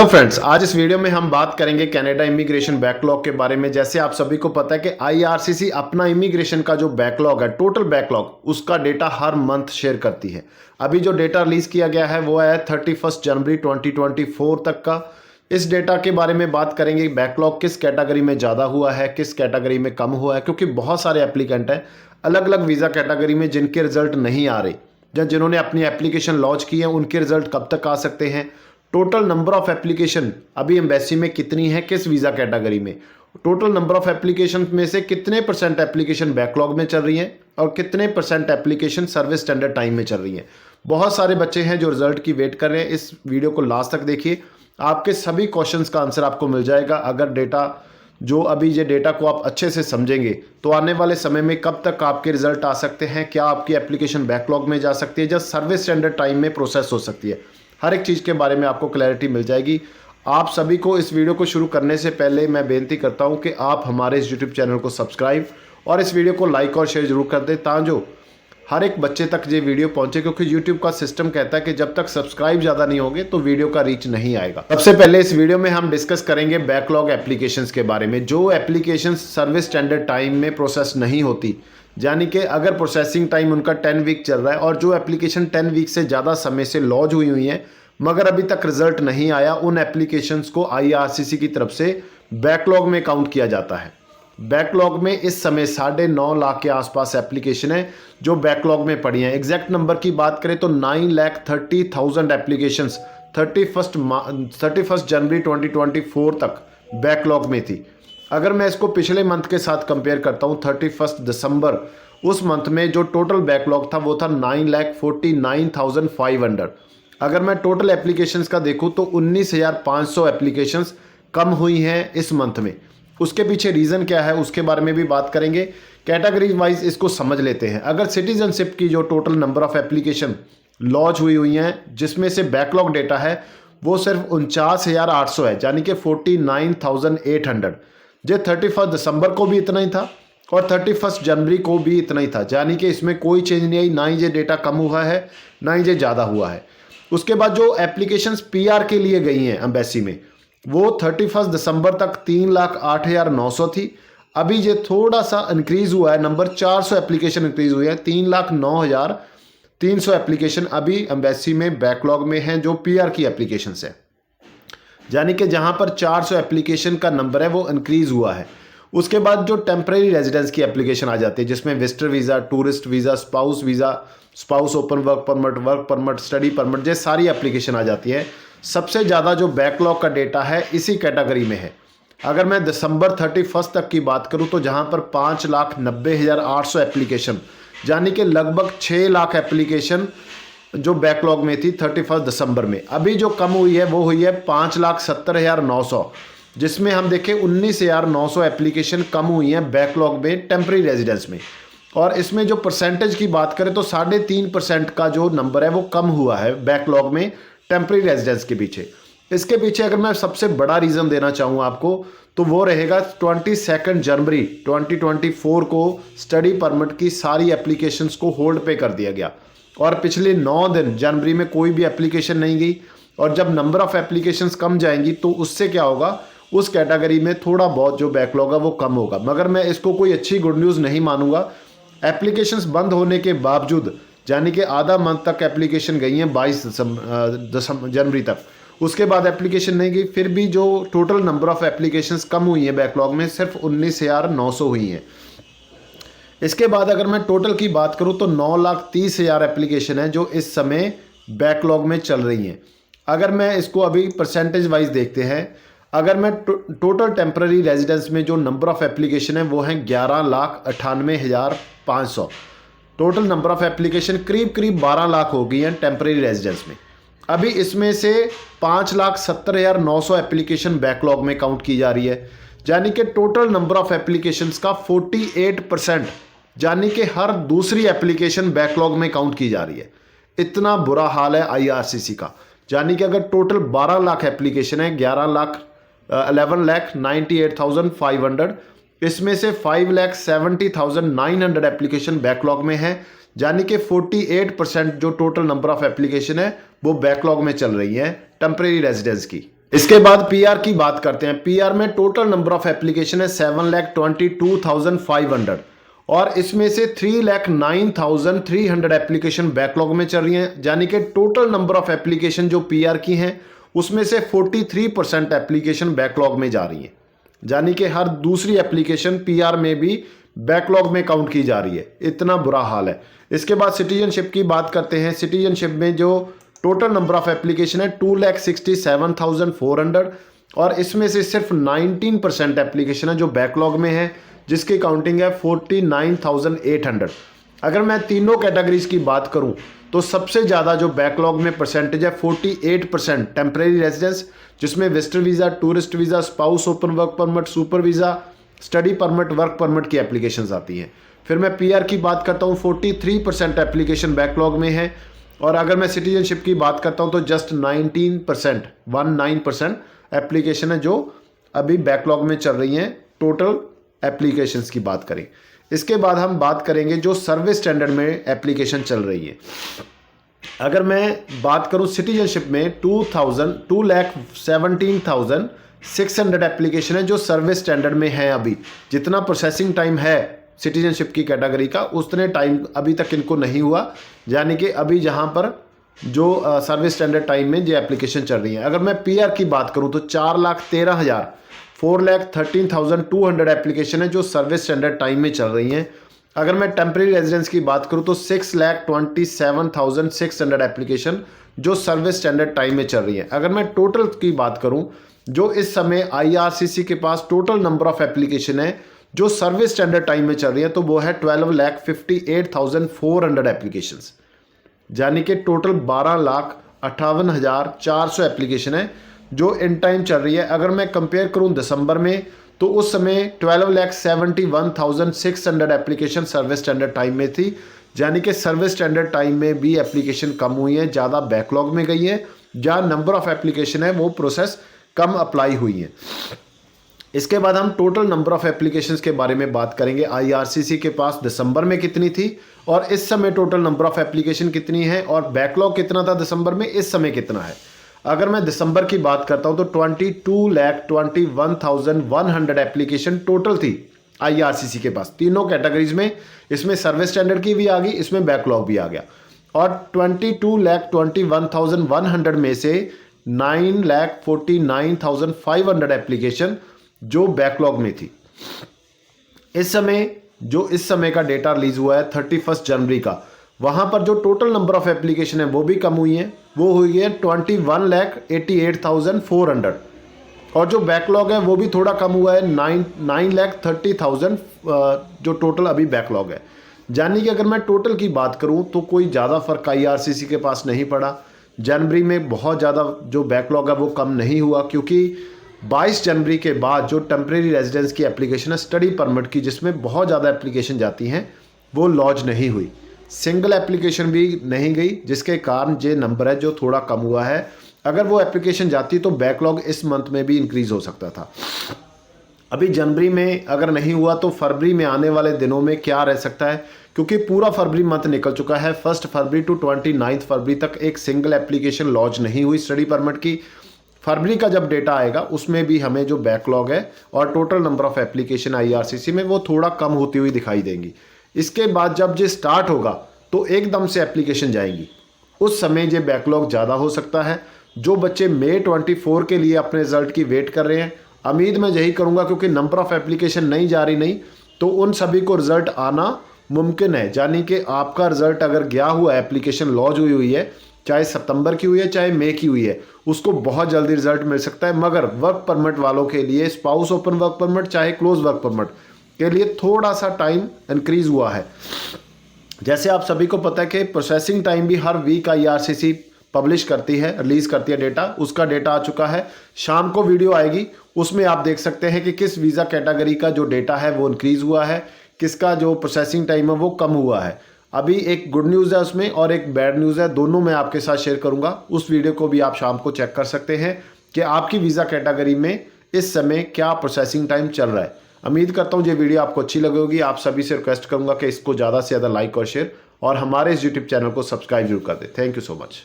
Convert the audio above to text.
तो फ्रेंड्स, आज इस वीडियो में हम बात करेंगे कनाडा इमिग्रेशन बैकलॉग के बारे में। जैसे आप सभी को पता है कि आईआरसीसी अपना इमिग्रेशन का जो बैकलॉग है, टोटल बैकलॉग, उसका डेटा हर मंथ शेयर करती है। अभी जो डेटा रिलीज किया गया है वो है 31 जनवरी 2024 तक का। इस डेटा के बारे में बात करेंगे, बैकलॉग किस कैटेगरी में ज़्यादा हुआ है, किस कैटेगरी में कम हुआ है, क्योंकि बहुत सारे एप्लीकेंट हैं अलग अलग वीज़ा कैटेगरी में जिनके रिजल्ट नहीं आ रहे, या जिन्होंने अपनी एप्लीकेशन लॉन्च की है उनके रिजल्ट कब तक आ सकते हैं। टोटल नंबर ऑफ एप्लीकेशन अभी एम्बेसी में कितनी है, किस वीज़ा कैटेगरी में, टोटल नंबर ऑफ एप्लीकेशन में से कितने परसेंट एप्लीकेशन बैकलॉग में चल रही हैं और कितने percent application service standard time में चल रही हैं। बहुत सारे बच्चे हैं जो रिजल्ट की वेट कर रहे हैं। इस वीडियो को लास्ट तक देखिए, आपके सभी क्वेश्चंस का आंसर आपको मिल जाएगा। अगर डेटा जो अभी ये डेटा को आप अच्छे से समझेंगे तो आने वाले समय में कब तक आपके रिजल्ट आ सकते हैं, क्या आपकी एप्लीकेशन बैकलॉग में जा सकती है, जब सर्विस स्टैंडर्ड टाइम में प्रोसेस हो सकती है, हर एक चीज़ के बारे में आपको क्लैरिटी मिल जाएगी। आप सभी को इस वीडियो को शुरू करने से पहले मैं बेनती करता हूं कि आप हमारे इस यूट्यूब चैनल को सब्सक्राइब और इस वीडियो को लाइक और शेयर जरूर कर दें, ताकि हर एक बच्चे तक ये वीडियो पहुंचे, क्योंकि यूट्यूब का सिस्टम कहता है कि जब तक सब्सक्राइब ज़्यादा नहीं होंगे तो वीडियो का रीच नहीं आएगा। सबसे पहले इस वीडियो में हम डिस्कस करेंगे बैकलॉग एप्लीकेशंस के बारे में। जो एप्लीकेशंस सर्विस स्टैंडर्ड टाइम में प्रोसेस नहीं होती, यानी कि अगर प्रोसेसिंग टाइम उनका 10 वीक चल रहा है और जो एप्लीकेशन 10 वीक से ज़्यादा समय से लॉन्च हुई हैं मगर अभी तक रिजल्ट नहीं आया, उन एप्लीकेशंस को आईआरसीसी की तरफ से बैकलॉग में काउंट किया जाता है। बैकलॉग में इस समय 9.5 लाख के आसपास एप्लीकेशन है जो बैकलॉग में पड़ी हैं। एग्जैक्ट नंबर की बात करें तो 9,30,000 एप्लीकेशंस 31 जनवरी 2024 तक बैकलॉग में थी। अगर मैं इसको पिछले मंथ के साथ कंपेयर करता हूँ, 31 दिसंबर, उस मंथ में जो टोटल बैकलॉग था वो था 9,49,500। अगर मैं टोटल एप्लीकेशंस का देखूँ तो 19,500 एप्लीकेशंस कम हुई हैं इस मंथ में। उसके पीछे रीज़न क्या है उसके बारे में भी बात करेंगे। कैटेगरी वाइज इसको समझ लेते हैं। अगर सिटीजनशिप की जो total number of application launch हुई हैं जिसमें से बैकलॉग डेटा है वो सिर्फ 49,800 है, यानी कि 49,800। जो 31 दिसंबर को भी इतना ही था और 31 जनवरी को भी इतना ही था, यानी कि इसमें कोई चेंज नहीं आई, ना ही ये डेटा कम हुआ है ना ही ये ज़्यादा हुआ है। उसके बाद जो एप्लीकेशंस पीआर के लिए गई हैं एम्बेसी में वो 31 दिसंबर तक 3,08,900 थी। अभी ये थोड़ा सा इंक्रीज हुआ है, नंबर 400 एप्लीकेशन इंक्रीज हुई है, 3,09,300 एप्लीकेशन अभी एम्बेसी में बैकलॉग में हैं जो पीआर की एप्लीकेशन है, यानी कि जहां पर 400 एप्लीकेशन का नंबर है वो इंक्रीज हुआ है। उसके बाद जो टेम्परेरी रेजिडेंस की एप्लीकेशन आ जाती है जिसमें visitor visa, tourist visa, spouse open work permit, study permit, ये सारी एप्लीकेशन आ जाती है। सबसे ज़्यादा जो बैकलॉग का डेटा है इसी कैटेगरी में है। अगर मैं दिसंबर 31 तक की बात करूं तो जहां पर 5,90,800 एप्लीकेशन, यानी कि लगभग 6 लाख एप्लीकेशन जो बैकलॉग में थी 31 दिसंबर में। अभी जो कम हुई है वो हुई है 5,70,900, जिसमें हम देखें 19,900 एप्लीकेशन कम हुई हैं बैकलॉग में टेम्परेरी रेजिडेंस में। और इसमें जो परसेंटेज की बात करें तो 3.5% का जो नंबर है वो कम हुआ है बैकलॉग में टेम्परेरी रेजिडेंस के पीछे। इसके पीछे अगर मैं सबसे बड़ा रीज़न देना चाहूँ आपको तो वो रहेगा 22 जनवरी 2024 को स्टडी परमिट की सारी एप्लीकेशंस को होल्ड पे कर दिया गया और पिछले 9 दिन जनवरी में कोई भी एप्लीकेशन नहीं गई। और जब नंबर ऑफ एप्लीकेशंस कम जाएंगी तो उससे क्या होगा, उस कैटेगरी में थोड़ा बहुत जो बैकलॉग है वो कम होगा। मगर मैं इसको कोई अच्छी गुड न्यूज़ नहीं मानूंगा। एप्लीकेशंस बंद होने के बावजूद, यानी कि आधा मंथ तक एप्लीकेशन गई हैं 22 जनवरी तक, उसके बाद एप्लीकेशन नहीं गई, फिर भी जो टोटल नंबर ऑफ एप्लीकेशंस कम हुई हैं बैकलॉग में सिर्फ 19,900 हुई हैं। इसके बाद अगर मैं टोटल की बात करूं तो 9,30,000 एप्लीकेशन है जो इस समय बैकलॉग में चल रही हैं। अगर मैं इसको अभी परसेंटेज वाइज देखते हैं, अगर मैं टोटल टेम्पररी रेजिडेंस में जो नंबर ऑफ एप्लीकेशन है वो हैं 11,98,500। टोटल नंबर ऑफ एप्लीकेशन करीब 12 लाख हो गई हैं टेम्परेरी रेजिडेंस में। अभी इसमें से 5,70,900 एप्लीकेशन बैकलॉग में काउंट की जा रही है, यानी कि टोटल नंबर ऑफ एप्लीकेशंस का 48%, यानी कि हर दूसरी एप्लीकेशन बैकलॉग में काउंट की जा रही है। इतना बुरा हाल है आईआरसीसी का। यानी कि अगर टोटल 12 लाख एप्लीकेशन है, 11,98,500, इसमें से 5,70,900 एप्लीकेशन बैकलॉग में है, यानी कि 48% जो टोटल नंबर ऑफ एप्लीकेशन है वो बैकलॉग में चल रही है टेम्परेरी रेजिडेंस की। इसके बाद पीआर की बात करते हैं। पीआर में टोटल नंबर ऑफ एप्लीकेशन है 7,22,500 और इसमें से 3,09,300 एप्लीकेशन बैकलॉग में चल रही हैं, यानी कि टोटल नंबर ऑफ एप्लीकेशन जो पीआर की हैं उसमें से 43% एप्लीकेशन बैकलॉग में जा रही हैं, यानी कि हर दूसरी एप्लीकेशन पीआर में भी बैकलॉग में काउंट की जा रही है। इतना बुरा हाल है। इसके बाद सिटीजनशिप की बात करते हैं। सिटीजनशिप में जो टोटल नंबर ऑफ एप्लीकेशन है 2,67,400 और इसमें से सिर्फ 19% एप्लीकेशन है जो बैकलॉग में है, जिसकी काउंटिंग है 49,800। अगर मैं तीनों कैटेगरीज की बात करूं तो सबसे ज़्यादा जो बैकलॉग में परसेंटेज है 48% टेम्परेरी रेजिडेंस, जिसमें visitor visa, tourist visa, spouse open work permit, super visa, study permit, work permit की एप्लीकेशंस आती हैं। फिर मैं पीआर की बात करता हूँ 43% एप्लीकेशन बैकलॉग में है और अगर मैं सिटीजनशिप की बात करता हूँ तो जस्ट 19% एप्लीकेशन है जो अभी बैकलॉग में चल रही हैं टोटल एप्लीकेशंस की बात करें। इसके बाद हम बात करेंगे जो सर्विस स्टैंडर्ड में एप्लीकेशन चल रही है। अगर मैं बात करूं सिटीजनशिप में 2,17,600 एप्लीकेशन है जो सर्विस स्टैंडर्ड में है। अभी जितना प्रोसेसिंग टाइम है सिटीजनशिप की कैटेगरी का उतने टाइम अभी तक इनको नहीं हुआ, यानी कि अभी जहां पर जो सर्विस स्टैंडर्ड टाइम में जो एप्लीकेशन चल रही है। अगर मैं पीआर की बात करूं तो 4,13,200 एप्लीकेशन है जो सर्विस स्टैंडर्ड टाइम में चल रही हैं। अगर मैं टेम्परेरी रेजिडेंस की बात करूं तो 6,27,600 एप्लीकेशन जो सर्विस स्टैंडर्ड टाइम में चल रही है। अगर मैं टोटल की बात करूं जो इस समय आईआरसीसी के पास टोटल नंबर ऑफ एप्लीकेशन है जो सर्विस स्टैंडर्ड टाइम में चल रही है तो वो है 12,58,400 एप्लीकेशंस, यानी कि टोटल 12,58,400 एप्लीकेशन है जो इन टाइम चल रही है। अगर मैं कंपेयर करूं दिसंबर में तो उस समय 12,71,600 एप्लीकेशन सर्विस स्टैंडर्ड टाइम में थी, यानी कि सर्विस स्टैंडर्ड टाइम में भी एप्लीकेशन कम हुई है, ज़्यादा बैकलॉग में गई है, जहाँ नंबर ऑफ एप्लीकेशन है वो प्रोसेस कम अप्लाई हुई है। इसके बाद हम टोटल नंबर ऑफ एप्लीकेशंस के बारे में बात करेंगे। आईआरसीसी के पास दिसंबर में कितनी थी और इस समय टोटल नंबर ऑफ एप्लीकेशन कितनी है और बैकलॉग कितना था दिसंबर में, इस समय कितना है। अगर मैं दिसंबर की बात करता हूं तो 22,21,100 एप्लीकेशन टोटल थी आईआरसीसी के पास तीनों कैटेगरीज में। इसमें सर्विस स्टैंडर्ड की भी आ गई, इसमें बैकलॉग भी आ गया और 22,21,100 में से 9,49,500 एप्लीकेशन जो बैकलॉग में थी। इस समय का डेटा रिलीज हुआ है 31 जनवरी का, वहां पर जो टोटल नंबर ऑफ एप्लीकेशन है वो भी कम हुई है, वो हुई है 21,88,400 और जो बैकलॉग है वो भी थोड़ा कम हुआ है 9,30,000 जो टोटल अभी बैकलॉग है। यानी कि अगर मैं टोटल की बात करूं तो कोई ज़्यादा फर्क आईआरसीसी के पास नहीं पड़ा। जनवरी में बहुत ज़्यादा जो बैकलॉग है वो कम नहीं हुआ, क्योंकि 22 जनवरी के बाद जो टेम्परेरी रेजिडेंस की एप्लीकेशन है स्टडी परमिट की, जिसमें बहुत ज़्यादा एप्लीकेशन जाती हैं, वो लॉन्च नहीं हुई, सिंगल एप्लीकेशन भी नहीं गई, जिसके कारण ये नंबर है जो थोड़ा कम हुआ है। अगर वो एप्लीकेशन जाती तो बैकलॉग इस मंथ में भी इंक्रीज हो सकता था। अभी जनवरी में अगर नहीं हुआ तो फरवरी में आने वाले दिनों में क्या रह सकता है, क्योंकि पूरा फरवरी मंथ निकल चुका है। 1 फरवरी टू 29 फरवरी तक एक सिंगल एप्लीकेशन लॉन्च नहीं हुई स्टडी परमिट की। फरवरी का जब डेटा आएगा उसमें भी हमें जो बैकलॉग है और total number of application IRCC में वो थोड़ा कम होती हुई दिखाई देंगी। इसके बाद जब ये स्टार्ट होगा तो एकदम से एप्लीकेशन जाएंगी, उस समय ये बैकलॉग ज़्यादा हो सकता है। जो बच्चे मई 24 के लिए अपने रिजल्ट की वेट कर रहे हैं, उम्मीद मैं यही करूँगा, क्योंकि नंबर ऑफ एप्लीकेशन नहीं जा रही नहीं तो उन सभी को रिजल्ट आना मुमकिन है। यानी कि आपका रिजल्ट अगर गया हुआ एप्लीकेशन लॉन्च हुई है, चाहे सितंबर की हुई है चाहे मई की हुई है, उसको बहुत जल्दी रिजल्ट मिल सकता है। मगर वर्क परमिट वालों के लिए स्पाउस ओपन वर्क परमिट चाहे क्लोज वर्क परमिट के लिए थोड़ा सा टाइम इंक्रीज हुआ है। जैसे आप सभी को पता है कि प्रोसेसिंग टाइम भी हर वीक आईआरसीसी पब्लिश करती है, रिलीज करती है डेटा। उसका डेटा आ चुका है, शाम को वीडियो आएगी, उसमें आप देख सकते हैं कि किस वीज़ा कैटेगरी का जो डेटा है वो इंक्रीज हुआ है, किसका जो प्रोसेसिंग टाइम है वो कम हुआ है। अभी एक गुड न्यूज़ है उसमें और एक बैड न्यूज़ है, दोनों मैं आपके साथ शेयर करूंगा। उस वीडियो को भी आप शाम को चेक कर सकते हैं कि आपकी वीज़ा कैटेगरी में इस समय क्या प्रोसेसिंग टाइम चल रहा है। उम्मीद करता हूं ये वीडियो आपको अच्छी लगी होगी। आप सभी से रिक्वेस्ट करूंगा कि इसको ज़्यादा से ज़्यादा लाइक और शेयर और हमारे इस यूट्यूब चैनल को सब्सक्राइब जरूर कर दें। Thank you so much.